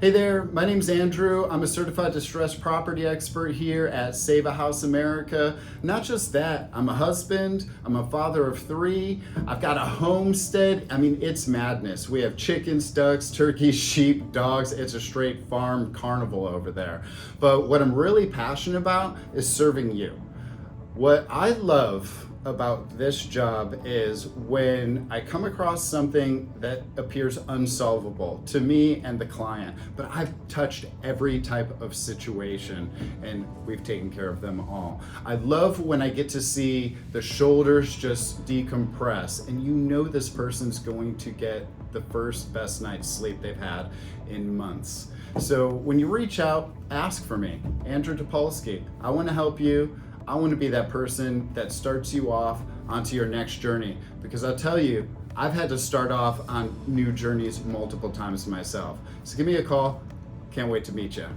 Hey there, my name's Andrew. I'm a certified distressed property expert here at Save a House America. Not just that, I'm a husband, I'm a father of 3, I've got a homestead. I mean, it's madness. We have chickens, ducks, turkeys, sheep, dogs. It's a straight farm carnival over there. But what I'm really passionate about is serving you. What I love about this job is when I come across something that appears unsolvable to me and the client, but I've touched every type of situation and we've taken care of them all. I love when I get to see the shoulders just decompress and you know this person's going to get the first best night's sleep they've had in months. So when you reach out, ask for me, Andrew Topolski. I want to help you. I want to be that person that starts you off onto your next journey, because I'll tell you, I've had to start off on new journeys multiple times myself. So give me a call. Can't wait to meet you.